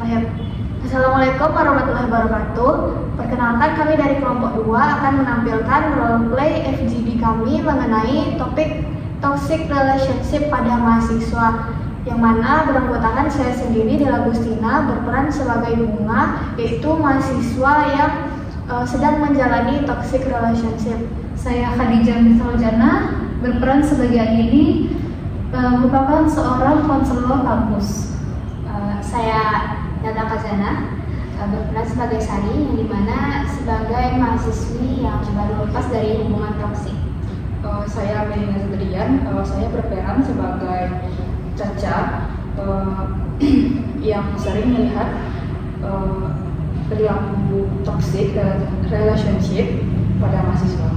Assalamualaikum warahmatullahi wabarakatuh. Perkenalkan, kami dari kelompok 2 akan menampilkan roleplay FGD kami mengenai topik toxic relationship pada mahasiswa, yang mana beranggotakan saya sendiri, Dela Agustina, berperan sebagai Bunga, yaitu mahasiswa yang sedang menjalani toxic relationship. Saya Khadijah Misalujana, berperan sebagai Andini, merupakan seorang konselor kampus. Saya Nada Kazana, berperan sebagai Sari, yang dimana sebagai mahasiswi yang baru lepas dari hubungan toksik. Saya Melina Zadrian, saya berperan sebagai Caca, yang sering melihat perilaku toxic relationship pada mahasiswa.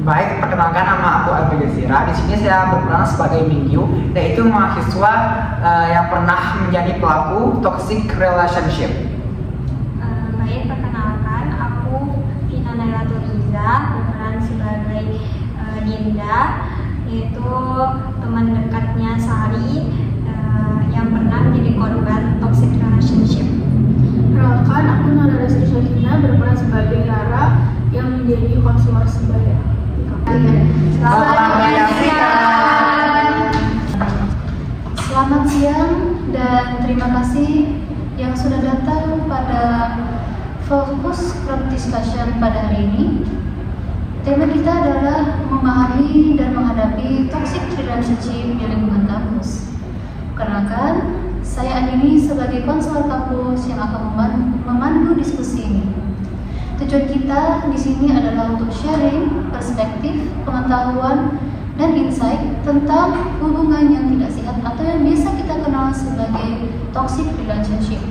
Baik, perkenalkan, nama aku Albi Desira. Di sini saya berperan sebagai Mingyu, yaitu mahasiswa yang pernah menjadi pelaku toxic relationship. Baik, perkenalkan, aku Vina Naila Turiza, berperan sebagai Dinda, yaitu teman dekatnya Sari yang pernah menjadi korban toxic relationship. Perkenalkan, aku Nada Rizky Syakina, berperan sebagai Rara yang menjadi konselor sebaya. Selamat siang dan terima kasih yang sudah datang pada fokus club discussion pada hari ini. Tema kita adalah memahami dan menghadapi toxic relationship di lingkungan kampus. Perkenalkan, saya Andini sebagai konselor kampus yang akan memandu diskusi ini. Tujuan kita di sini adalah untuk sharing perspektif, pengetahuan, dan insight tentang hubungan yang tidak sehat atau yang biasa kita kenal sebagai toxic relationship.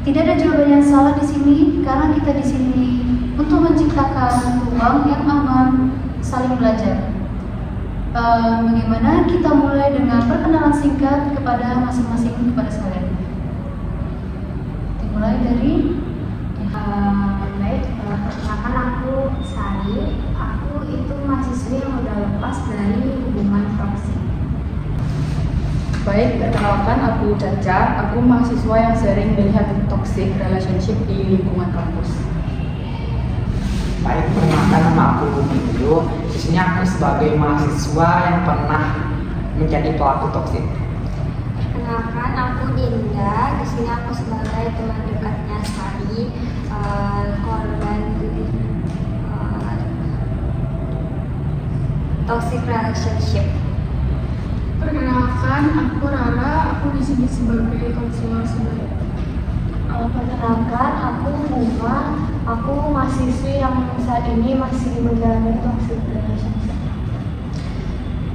Tidak ada jawaban yang salah di sini karena kita di sini untuk menciptakan ruang yang aman, saling belajar. Bagaimana kita mulai dengan perkenalan singkat kepada masing-masing kepada kalian. Dimulai dari Perkenalkan, aku Sari, aku itu mahasiswi yang udah lepas dari hubungan toksik. Baik, perkenalkan, aku Caca, aku mahasiswa yang sering melihat toxic relationship di lingkungan kampus. Baik, perkenalkan, nama aku Mingyu. Di sini aku sebagai mahasiswa yang pernah menjadi pelaku toksik. Perkenalkan, aku Dinda, di sini aku sebagai teman dekatnya Sari, korban toxic relationship. Perkenalkan, aku Rara, aku di sini sebagai konselor sebaya. Perkenalkan, aku Bunga, aku mahasiswi yang saat ini masih menjalani toxic relationship.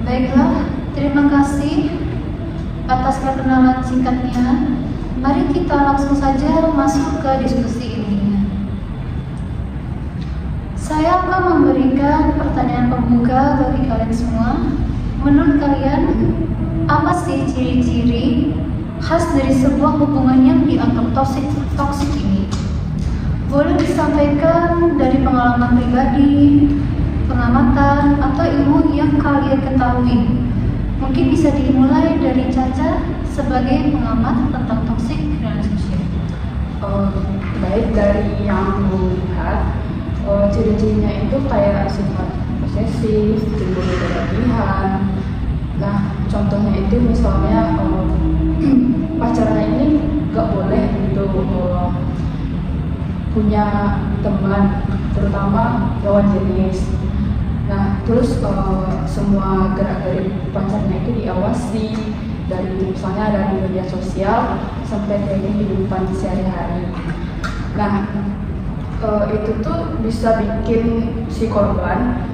Baiklah, terima kasih atas perkenalan singkatnya. Mari kita langsung saja masuk ke diskusi ini. Saya akan memberikan pertanyaan pembuka bagi kalian semua. Menurut kalian, apa sih ciri-ciri khas dari sebuah hubungan yang dianggap toksik ini? Boleh disampaikan dari pengalaman pribadi, pengamatan, atau ilmu yang kalian ketahui. Mungkin bisa dimulai dari Caca sebagai pengamat tentang toxic relationship. Baik, dari yang aku lihat, ciri-cirinya itu kayak sifat posesif, cemburu berlebihan. Nah, contohnya itu misalnya pacarnya ini gak boleh untuk punya teman, terutama lawan jenis. Nah, terus semua gerak-gerik pacarnya itu diawasi, dari misalnya dari media sosial sampai dari kehidupan sehari-hari. Nah, itu tuh bisa bikin si korban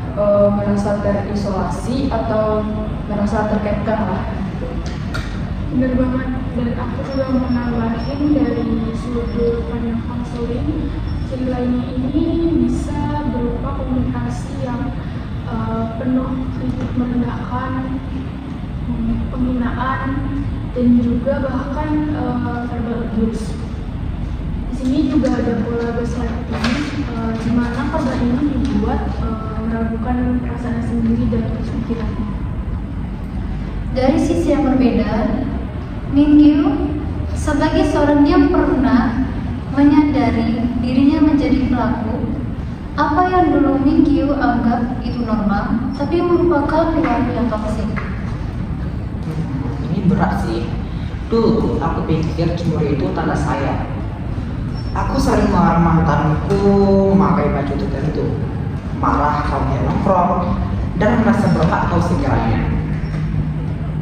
merasa terisolasi atau merasa terkekang lah. Benar banget, dan aku juga mau nambahin dari sudut pandang konseling, ciri lainnya ini bisa berupa komunikasi yang penuh kritik merendahkan, penghinaan, dan juga bahkan verbal abuse. Di sini juga ada pola gaslighting, di mana korban ini dibuat meragukan perasaan sendiri dan pikirannya. Dari sisi yang berbeda, Mingyu sebagai seorang yang pernah menyadari dirinya menjadi pelaku, apa yang dulu Mingyu anggap itu normal, tapi merupakan perilaku yang toksik. Ini berat sih. Dulu aku pikir cemburu itu tanda sayang. Aku sering melarang mantanku memakai baju tertentu, marah kalau dia nongkrong, dan merasa berhak tahu segalanya.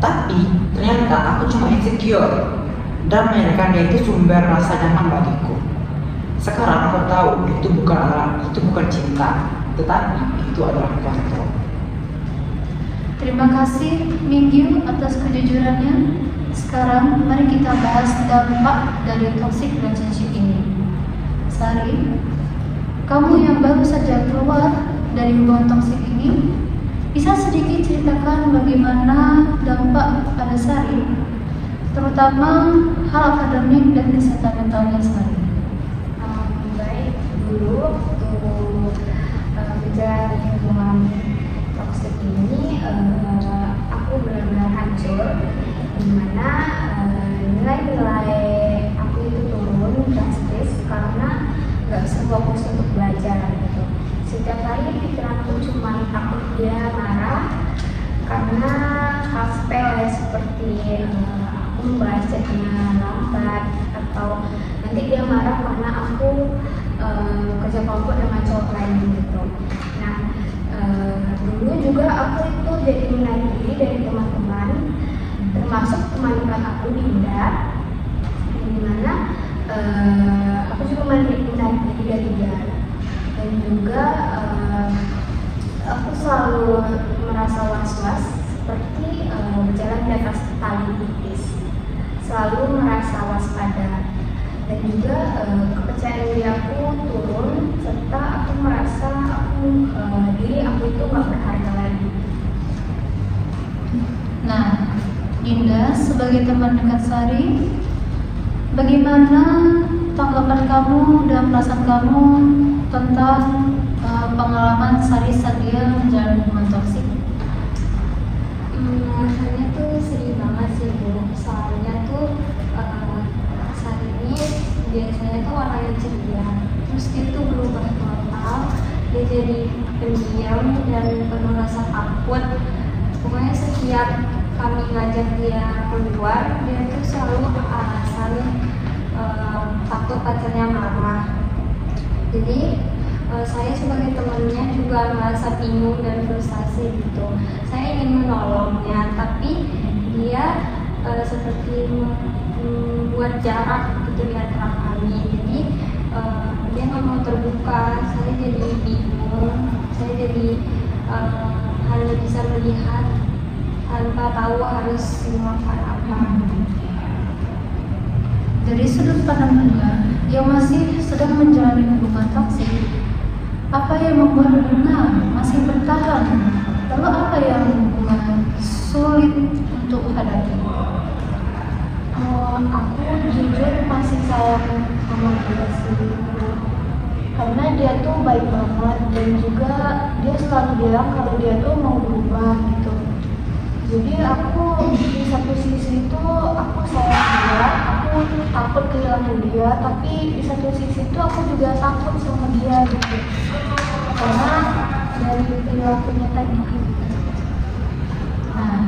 Tapi ternyata aku cuma insecure dan menyadarkan dia itu sumber rasa nyaman bagiku. Sekarang aku tahu itu bukan cinta, tetapi itu adalah kontrol. Terima kasih Mingyu atas kejujurannya. Sekarang mari kita bahas dampak dari toxic relationship ini. Sari, kamu yang baru saja keluar dari hubungan toksik ini, bisa sedikit ceritakan bagaimana dampak pada Sari, terutama hal akademik dan kesehatan mentalnya Sari? Baik, dulu waktu menjalani hubungan toksik ini, aku benar-benar hancur, dimana nilai-nilai aku itu turun drastis karena gak bisa fokus untuk belajar gitu. Setiap hari pikiranku cuma takut dia marah karena hal sepele seperti aku membacanya lambat, atau nanti dia marah karena aku kerja kelompok dengan cowok lain gitu. Nah, dulu juga aku itu jadi menarik diri dari teman-teman, termasuk teman dekat aku Dinda, dimana aku juga menarik diri dari dia, dan juga aku selalu merasa was-was seperti berjalan di atas tali tipis, selalu merasa waspada, dan juga kepercayaan diri aku turun, serta aku merasa diri aku itu gak berharga lagi. Nah, Dinda sebagai teman dekat Sari, bagaimana tanggapan kamu dan perasaan kamu tentang pengalaman Sari saat dia menjalani hubungan toksik? Rasanya tuh sedih banget sih Bu. Soalnya tuh saat ini biasanya tuh orang yang ceria, terus dia tuh berubah total, dia jadi pendiam dan penuh rasa takut. Pokoknya setiap kami ngajak dia keluar, dia tuh selalu alasan takut pacarnya marah. Jadi saya sebagai temannya juga merasa bingung dan frustasi gitu. Saya ingin menolongnya, tapi dia seperti membuat jarak gitu di antara kami. Jadi dia nggak mau terbuka. Saya jadi bingung. Saya jadi hanya bisa melihat tanpa tahu harus melakukan apa. Dari sudut pandang Bunga yang masih sedang menjalani hubungan toksik, apa yang membuat Bunga masih bertahan? Lalu apa yang Bunga sulit untuk hadapi? Aku jujur masih sayang sama dia sih, karena dia tuh baik banget, dan juga dia selalu bilang kalau dia tuh mau berubah gitu. Jadi aku di satu sisi itu aku sayang dia, aku takut kehilangan dia, tapi di satu sisi itu aku juga takut sama dia gitu, karena dari perilakunya tadi. Nah,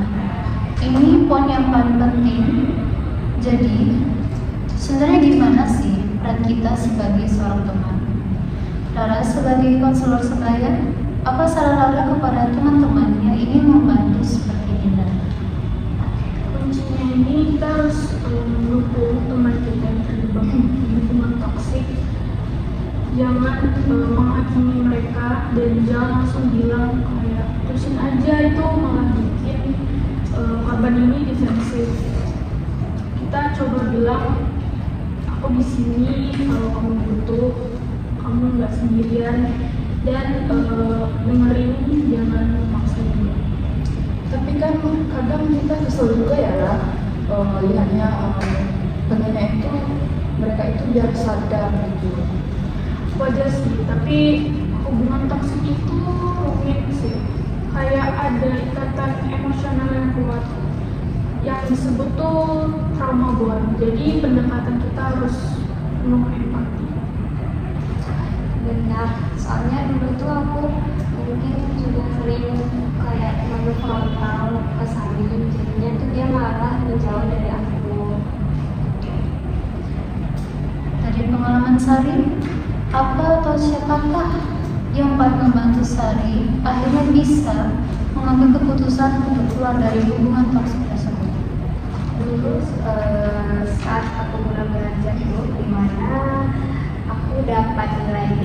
ini poin yang paling penting. Jadi, sebenarnya gimana sih peran kita sebagai seorang teman? Rara sebagai konselor sebaya, apa saran Rara kepada teman-teman yang ingin membantu seperti Dinda? Kuncinya ini kita harus mendukung teman kita yang terlibat di hubungan toksik. Jangan menghakimi mereka, dan jangan langsung bilang kayak terusin aja, itu malah bikin korban ini defensif. Kita coba bilang, aku di sini kalau kamu butuh, kamu nggak sendirian, dan dengerin, jangan maksa dia. Tapi kan kadang kita kesel juga ya lah, melihatnya pengennya itu mereka itu biar sadar gitu. Wajar sih, tapi hubungan toksik itu rumit sih, kayak ada ikatan emosional yang kuat. yang disebut tuh trauma bond. Jadi pendekatan kita harus penuh empati. Benar, soalnya dulu tuh aku mungkin juga sering kayak terlalu frontal ke Salim, jadinya tuh dia malah menjauh dari aku. Dari pengalaman Sari, apa atau siapakah yang paling membantu Sari akhirnya bisa mengambil keputusan untuk keluar dari hubungan toksik tersebut? Dulu saat aku mulai belajar itu dimana aku dapat nilai D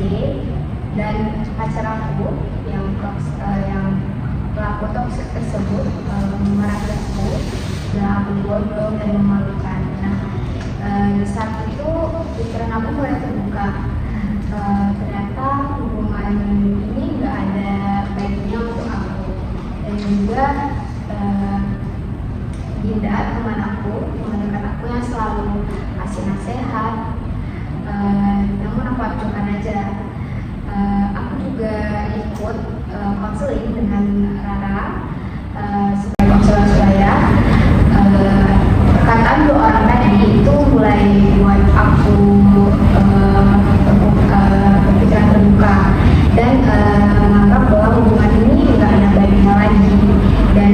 dan pacar aku yang pelaku toksik tersebut meragaku dan aku bodoh dan memalukan. Nah, di saat itu pikiran aku mulai terbuka. Ternyata hubungan ini nggak ada baiknya untuk aku, dan juga Dinda, teman dekat aku yang selalu kasih nasihat, namun aku acuhkan aja. Aku juga ikut konseling dengan Rara sebagai konselor Surabaya. Perkataan dua orang tadi itu mulai buat aku berpikiran terbuka dan menganggap bahwa hubungan ini nggak ada baiknya lagi, dan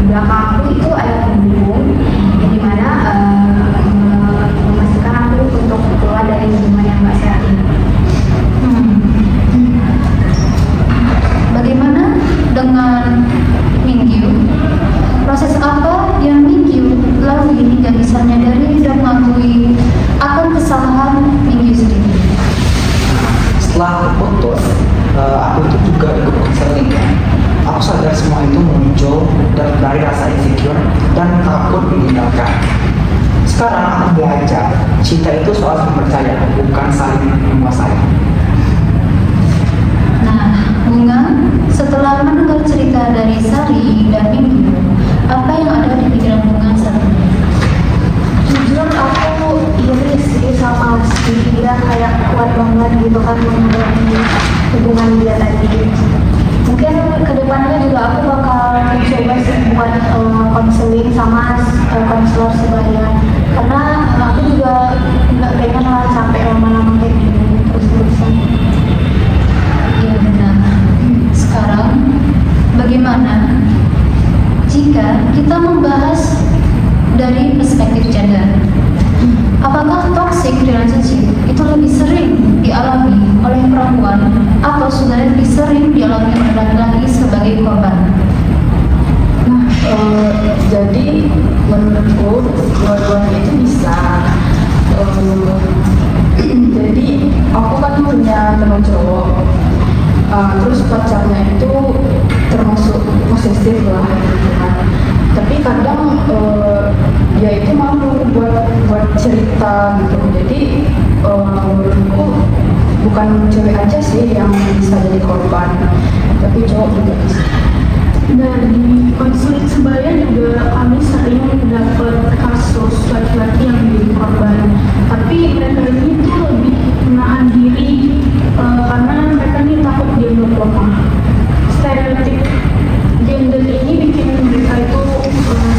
belakang aku itu ada pendukung yang dimana memastikan aku untuk keluar dari hubungan yang nggak sehat ini. Bagaimana dengan Mingyu? Proses apa yang Mingyu lalui hingga bisa menyadari dan mengakui akan kesalahan Mingyu sendiri? Setelah aku putus, aku itu juga ikut konseling. Aku sadar semua itu muncul dari rasa insecure dan takut ditinggalkan. Sekarang aku belajar, cinta itu soal saling percaya, bukan saling menguasai. Nah, Bunga, setelah mendengar cerita dari Sari dan Mingyu, apa yang ada di pikiran Bunga saat ini? Jujur aku iri sih sama si dia, kayak kuat banget gitu kan menjalani hubungan dia tadi. Mungkin kedepannya juga aku bakal coba sih buat konseling sama konselor sebaya, karena aku juga nggak pengen lah sampai lama-lama kayak gini terus-terusan. Iya benar. Sekarang, bagaimana jika kita membahas dari perspektif gender? Apakah toxic relationship itu lebih sering dialami oleh perempuan atau sudah lebih sering dialami oleh laki-laki sebagai korban? Nah, jadi menurutku dua-duanya itu bisa. Jadi aku kan punya teman cowok, terus pacarnya itu termasuk posesif lah gitu kan. Tapi kadang dia itu malu buat cerita gitu. Jadi menurutku bukan cewek aja sih yang bisa jadi korban, tapi cowok juga bisa. Dari konseling sebaya juga kami sering dapat kasus laki-laki yang menjadi korban, tapi mereka ini tuh lebih menahan diri karena mereka ini takut dianggap lemah. Stereotip gender ini bikin mereka itu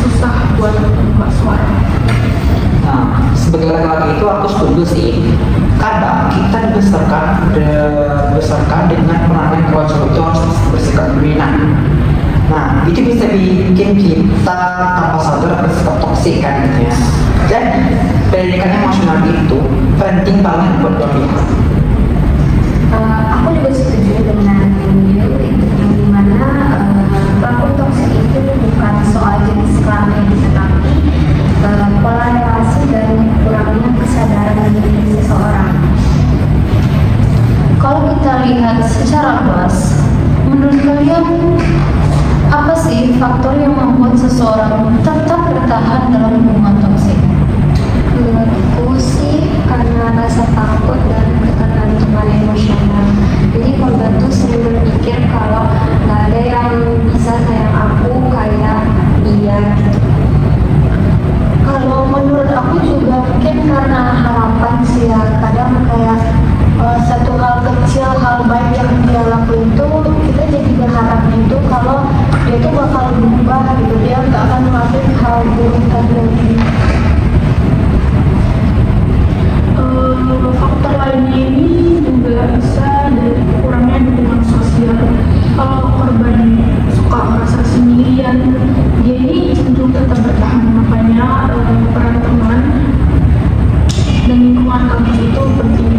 susah buat membuka suara. Nah, sebagai laki-laki itu aku setuju sih. Kadang kita dibesarkan dengan peranan kalau cowok itu harus bersikap dominan. Nah, itu bisa bikin kita tanpa sadar bersikap toksik kan gitu ya. Jadi, pendidikan emosional itu penting banget buat pemilihan. Aku juga setuju dengan Mingyu yang dimana pelaku toksik itu bukan soal jenis kelamin, tetapi pola relasi dan kurangnya kesadaran diri seseorang. Kalau kita lihat secara luas, menurut kalian apa sih faktor yang membuat seseorang tetap bertahan dalam hubungan toksik? Menurutku sih karena rasa takut dan ketergantungan emosional. Jadi korban tuh sering berpikir kalau nggak ada yang bisa sayang aku kayak dia. Kalau menurut aku juga mungkin karena harapan sih ya, kadang kayak satu hal kecil, hal baik yang dia lakuin itu kita jadi berharap itu kalau dia tuh bakal berubah gitu, dia nggak akan ngelakuin hal bisa dari kurangnya dukungan sosial. Kalau korban suka merasa sendirian, dia ini cenderung tetap bertahan. Makanya peran teman dan lingkungan kampus itu penting.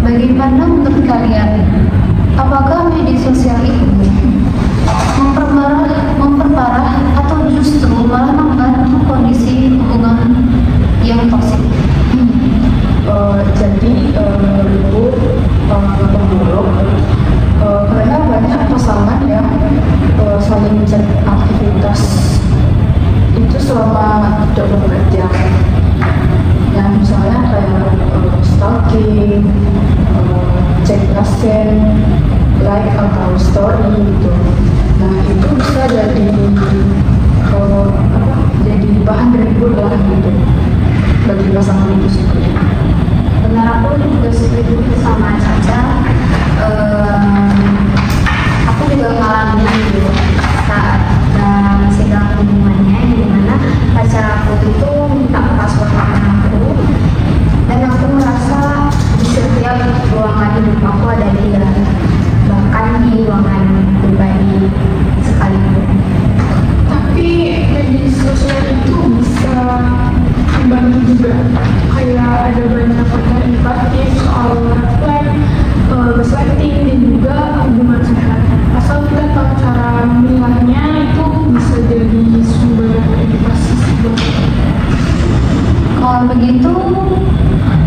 Bagaimana menurut kalian? Apakah media sosial itu memperparah atau justru malah membantu kondisi hubungan yang toksik? Jadi menurutku pemburuk karena banyak pasangan yang saling mencari aktivitas itu selama tidak bekerja. Yang misalnya kayak stalking, cek nge-send, like atau story gitu. Nah itu bisa jadi jadi bahan ribut lah gitu bagi pasangan itu sendiri. Benar, aku juga setuju sama Caca. Aku juga ngalamin gitu saat masih dalam hubungannya, di mana pacar aku itu minta password akun aku, dan aku merasa di setiap ruangan hidup aku ada dia, bahkan di ruangan pribadi sekalipun. Tapi media sosial itu bisa membantu juga, kayak ada banyak konten edukatif soal red flag, gaslighting dan juga hubungan sehat. Asal kita tahu cara memilahnya, itu bisa jadi sumber edukasi juga. Kalau begitu,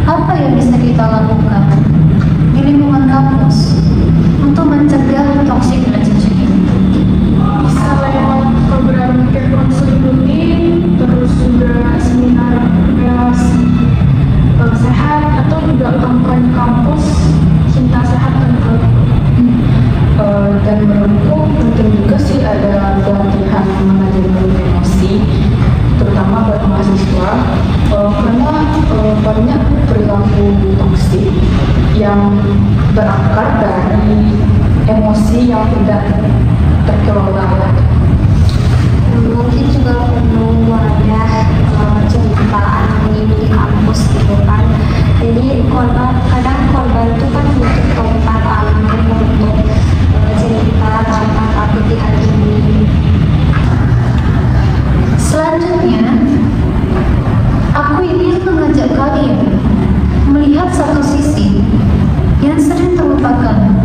apa yang bisa kita lakukan di lingkungan kampus untuk mencegah toxic relationship ini? Bisa lewat program care counseling rutin, terus juga seminar relasi sehat, atau juga kampanye kampus cinta sehat dan dan menurutku penting juga sih ada pelatihan manajemen emosi, terutama buat mahasiswa, karena banyak perilaku toksik yang berakar dari emosi yang tidak terkelola. Mungkin juga perlu ada cerita anonim di kampus gitu kan. Jadi kadang korban itu kan butuh tempat aman untuk cerita tanpa takut dihakimi. Selanjutnya, aku ingin mengajak kalian melihat satu sisi yang sering terlupakan,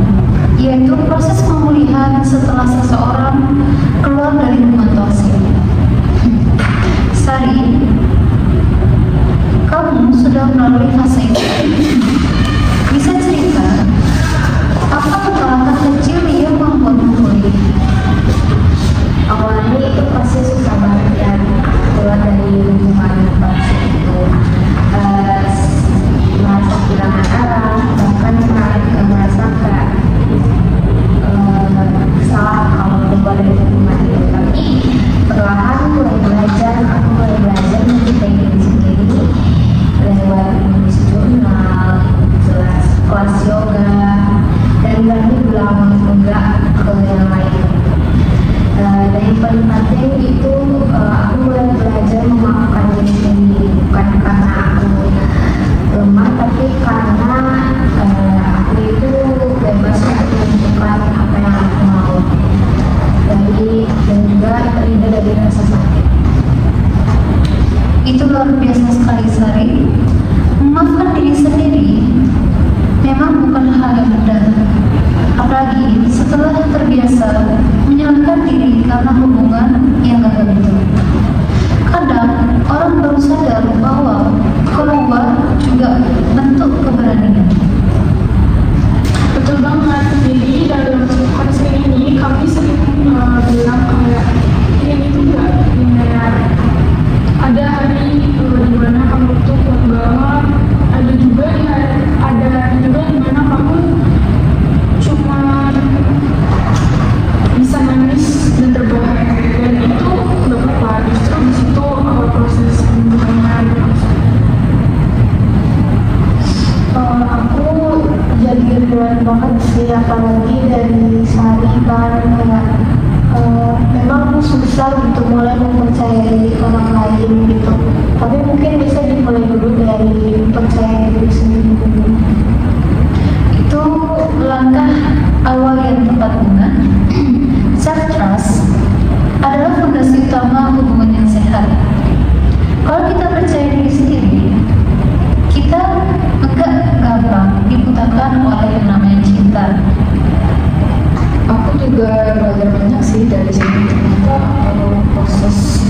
yaitu proses pemulihan setelah seseorang keluar dari hubungan toksik. Sari, kamu sudah melalui fase itu. Bisa cerita apa langkah kecil yang membuatmu pulih? Awalnya itu pasti susah banget ya keluar dari hubungan toksik itu, merasa kehilangan arah, bahkan merasa kayak salah kalau keluar dari hubungan itu. Tapi perlahan aku mulai belajar mencintai diri sendiri lewat menulis jurnal, kelas yoga, dan berani bilang enggak ke yang lain. Dan yang paling penting itu aku mulai belajar memaafkan diri sendiri, bukan karena aku lemah, tapi karena aku itu bebas untuk menentukan apa yang aku mau, dan juga terhindar dari rasa sakit. Itu luar biasa sekali, Sari. Memaafkan diri sendiri memang bukan hal yang mudah, apalagi setelah terbiasa menyalahkan diri karena hubungan yang gagal itu. Kadang orang baru sadar bahwa keluar juga bentuk keberanian. Betul banget. Jadi dalam konseling ini kami sering bilang kayak ini tuh gak linear. Ada hari di mana kamu tuh kuat banget, ada juga di mana kamu cuma bisa nangis dan terbaik, dan itu gak apa-apa. Justru di situ proses penyembuhannya. Aku jadi relate banget sih, apalagi dari Sari kan kayak memang susah untuk mulai mempercayai orang lain gitu, tapi mungkin bisa dimulai dulu dari percaya diri sendiri dulu. utama hubungan yang sehat. Kalau kita percaya diri sendiri, kita enggak gampang dibutakan oleh yang namanya cinta. Aku juga belajar banyak sih dari sini. Ternyata proses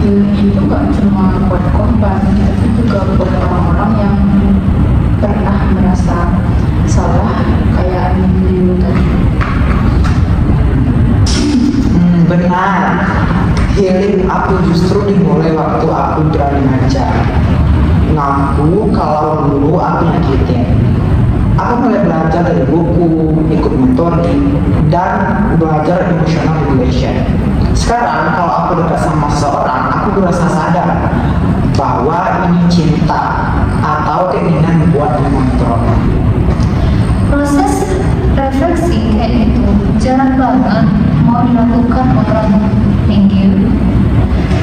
healing itu gak cuma buat korban, tapi juga buat orang-orang yang pernah merasa salah kayak dulu tadi. Benar. Healing aku justru dimulai waktu aku berani ngajar. Ngaku kalau dulu aku nyakitin. Aku mulai belajar dari buku, ikut mentoring, dan belajar emotional regulation. Sekarang kalau aku dekat sama seseorang, aku merasa sadar bahwa ini cinta atau keinginan buat mengontrol. Proses refleksi kayak itu jarang banget mau dilakukan orang minggir.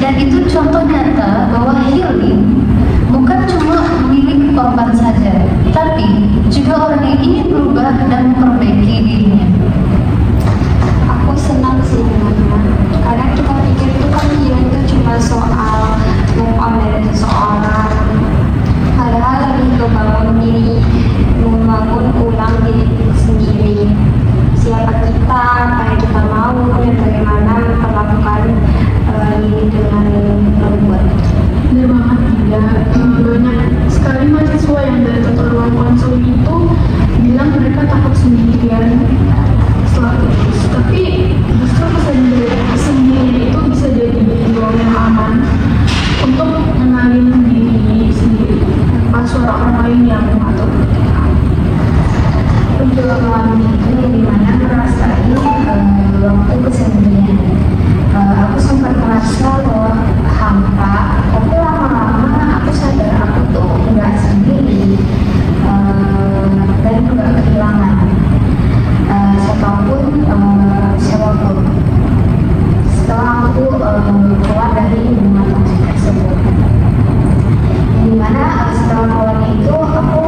Dan itu contoh nyata bahwa healing bukan cuma milik korban saja, tapi juga orang yang ingin berubah dan memperbaiki dirinya. Aku senang sih dengannya. Kadang kita pikir itu kan healing itu cuma soal move on dari seseorang. Padahal lebih ke bangun diri, membangun ulang diri sendiri. Siapa kita, apa yang kita mau, dan bagaimana memperlakukan diri dengan lembut. Bener banget ya. Banyak sekali mahasiswa yang datang ke ruang konseling itu bilang mereka takut sendirian setelah lulus. Tapi justru sendirian itu bisa jadi ruang yang aman untuk mengenalin diri sendiri tanpa suara orang lain yang mengatur kita. Aku juga mengalami itu dimana merasain waktu kesendirian. Aku sempat merasa bahwa hampa, tapi lama-lama aku sadar aku tuh nggak sendiri dan nggak kehilangan siapapun. Setelah aku keluar dari hubungan toksik tersebut, dimana setelah keluarnya itu aku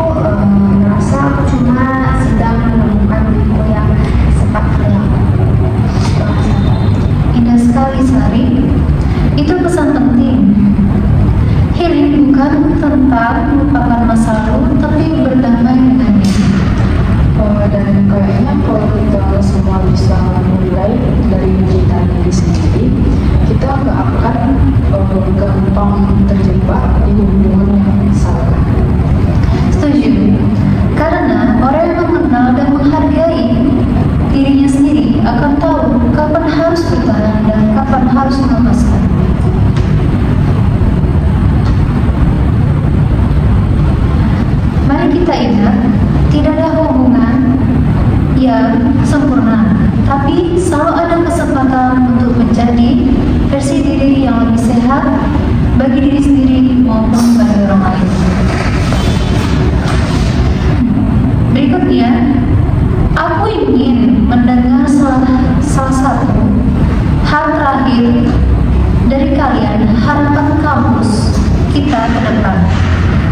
merasa aku cuma sedang menemukan diriku yang sempat hilang. Indah sekali Sari. Itu pesan penting. Healing bukan tentang melupakan masa lalu, tapi berdamai dengannya. Dan kayaknya kalau kita semua bisa mulai dari mencintai diri sendiri, kita nggak akan gampang terjebak di hubungan yang salah. Setuju. Karena orang yang mengenal dan menghargai dirinya sendiri akan tahu kapan harus bertahan dan kapan harus melepaskan. Mari kita ingat, tidak ada hubungan yang sempurna, tapi selalu ada kesempatan untuk menjadi versi diri yang lebih sehat bagi diri sendiri maupun bagi orang lain. Berikutnya, aku ingin mendengar salah satu hal terakhir dari kalian, harapan kampus kita ke depan.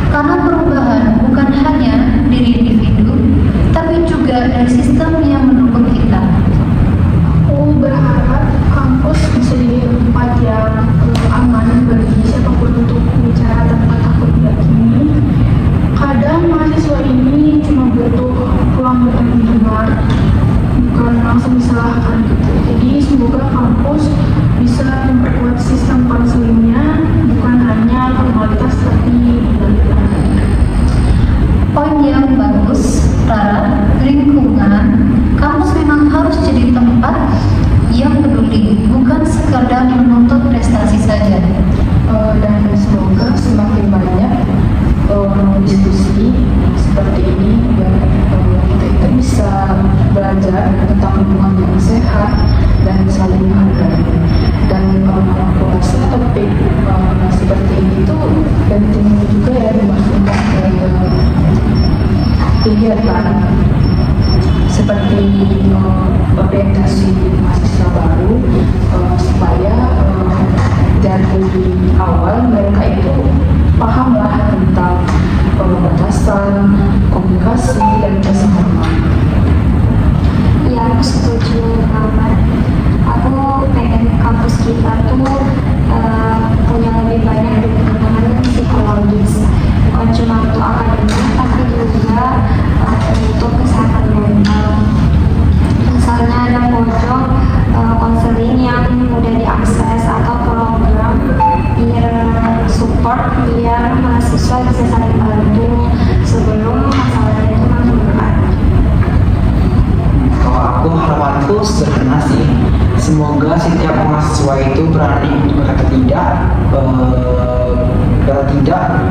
Karena perubahan bukan hanya diri individu, tapi juga dari sistem yang mendukung kita. Aku berharap kampus bisa jadi tempat yang aman bagi siapapun untuk bicara tanpa takut dihakimi. Kadang mahasiswa ini cuma butuh ruang untuk mendengar, bukan langsung disalahkan gitu. Jadi semoga kampus bisa memperkuat sistem konselingnya, bukan hanya formalitas tapi benar-benar. Poin yang bagus, Rara. Lingkungan kampus memang harus jadi tempat yang peduli, bukan sekadar menuntut prestasi saja. Dan semoga semakin banyak diskusi seperti ini dan kita bisa belajar tentang hubungan yang sehat dan saling menghargai. Dan aku rasa topik seperti ini tuh penting juga ya dimasukkan ke kegiatan seperti orientasi mahasiswa baru supaya dari awal mereka itu pahamlah tentang batasan, komunikasi, dan rasa hormat. Iya, aku setuju banget. Aku pengen kampus kita tuh mahasiswa bisa saling bantu sebelum masalah itu makin berat. Kalau aku harapanku sederhana sih, semoga setiap mahasiswa itu berani untuk berkata tidak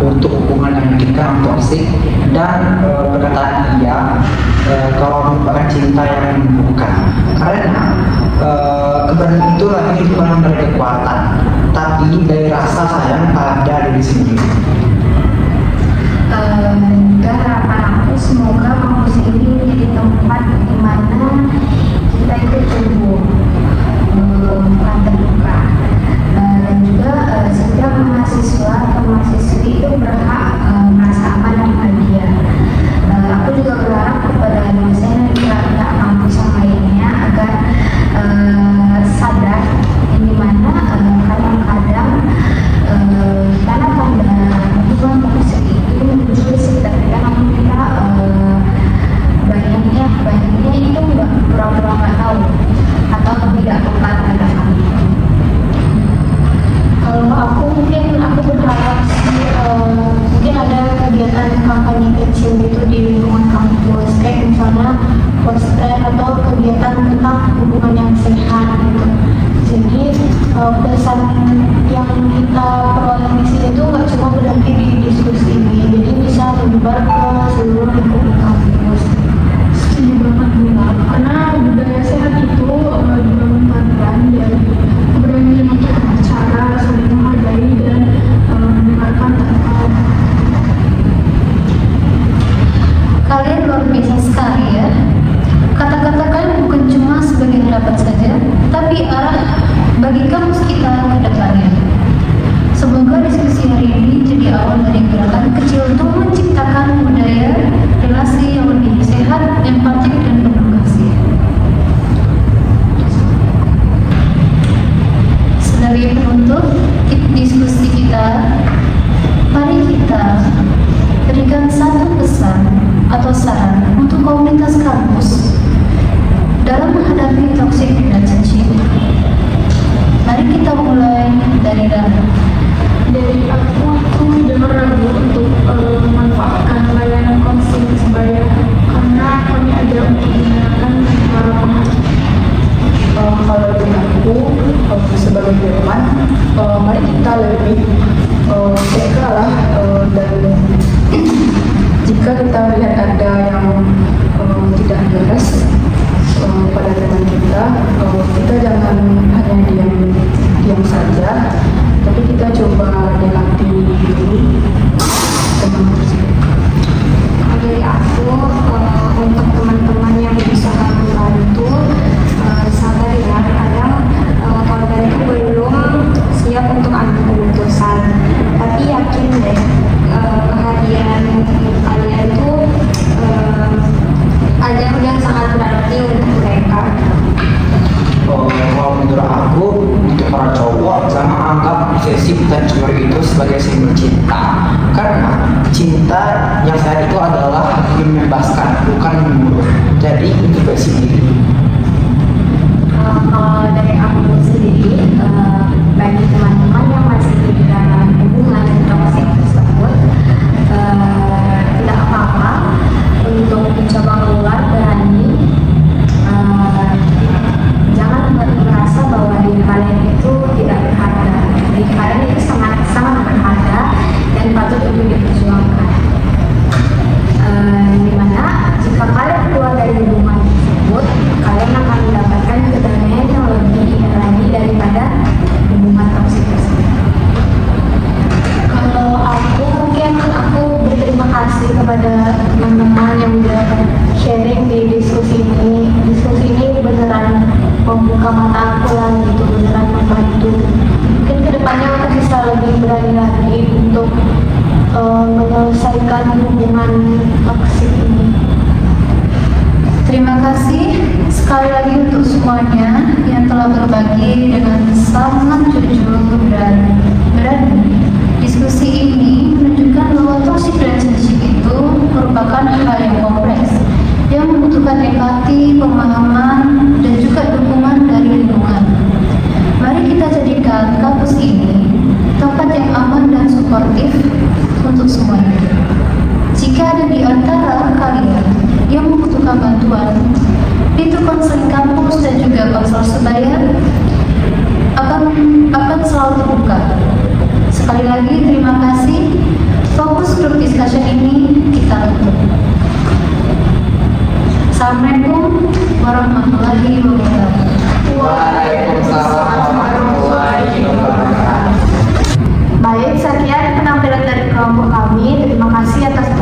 untuk hubungan yang menyedihkan atau toksik, dan berkata iya kalau merupakan cinta yang bukan. Karena keberanian itu lagi bukan dari kekuatan, tapi dari rasa sayang pada diri sendiri. Dan harapan aku semoga kampus ini menjadi tempat di mana kita itu tumbuh terbuka, dan juga setiap mahasiswa atau mahasiswi itu berhak merasa aman dan bahagia. Aku juga berharap kepada dosen dan pihak kampus yang lainnya agar sadar yang dimana kadang-kadang tanda-tanda hubungan toksik itu muncul di sekitar kita, namun kita banyaknya itu nggak pura-pura nggak tahu atau tidak tepat pada kami. Kalau aku berharap sih mungkin ada kegiatan kampanye kecil gitu di lingkungan kampus, kayak misalnya poster atau kegiatan tentang hubungan yang sehat gitu. Jadi pesan yang kita peroleh di sini itu nggak cuma berhenti di diskusi ini, jadi bisa menyebar ke seluruh lingkungan kampus. Setuju banget Bunda, karena budaya sehat itu juga membantu dari keberanian untuk berbicara, saling menghargai dan mendengarkan tanpa. Kalian luar biasa sekali ya. Kata-kata kalian bukan cuma sebagai pendapat saja, tapi arah bagi kampus kita ke depannya. Semoga diskusi hari ini jadi awal dari gerakan kecil untuk menciptakan budaya relasi yang lebih sehat, empatik, dan penuh kasih. Sebagai penutup diskusi kita, mari kita berikan satu pesan atau saran untuk komunitas kampus dalam menghadapi toxic relationship. Mari kita mulai dari dalam. Dari aku jangan ragu untuk memanfaatkan layanan konseling sebaya, karena kami ada untuk mendengarkan para pihak. Kalau dari aku sebagai teman, mari kita lebih cegah lah, dan jika kita lihat ada yang tidak beres pada teman kita, kita jangan hanya diam saja, tapi kita coba dekati dulu teman tersebut. Dari aku untuk teman-teman yang bisa kami bantu, sabar ya, kadang korban itu belum siap untuk ambil keputusan, tapi yakin deh kehadiran kalian itu ada yang sangat berarti untuk mereka. Kalau menurut aku, untuk para cowok jangan anggap posesif dan cemburu itu sebagai simbol cinta, karena cinta yang sehat itu adalah membebaskan, bukan membunuh. Jadi introspeksi diri. Kalau dari aku sendiri, bagi teman-teman yang masih di dalam hubungan toksik tersebut, tidak apa-apa untuk mencoba keluar, berani. Jangan merasa bahwa diri kalian itu tidak berharga. Diri kalian itu sangat berharga dan patut untuk diperjuangkan. Dimana jika kalian keluar dari hubungan tersebut, kalian akan mendapatkan kedamaian yang lebih indah lagi daripada hubungan toksik tersebut. Kalau aku berterima kasih kepada teman-teman yang udah sharing di diskusi ini. Diskusi ini beneran membuka mata aku lah gitu, beneran membantu. Mungkin kedepannya aku bisa lebih berani lagi untuk menyelesaikan hubungan toksik ini. Terima kasih sekali lagi untuk semuanya yang telah berbagi dengan sangat jujur dan berani. Diskusi ini menunjukkan bahwa toxic relationship itu merupakan hal yang kompleks yang membutuhkan empati, pemahaman, dan juga dukungan dari lingkungan. Mari kita jadikan kampus ini tempat yang aman dan suportif untuk semua. akan selalu terbuka. Sekali lagi terima kasih. Fokus group discussion ini kita tutup. Assalamualaikum warahmatullahi wabarakatuh. Waalaikumsalam warahmatullahi wabarakatuh. Baik, sekian penampilan dari kelompok kami. Terima kasih atas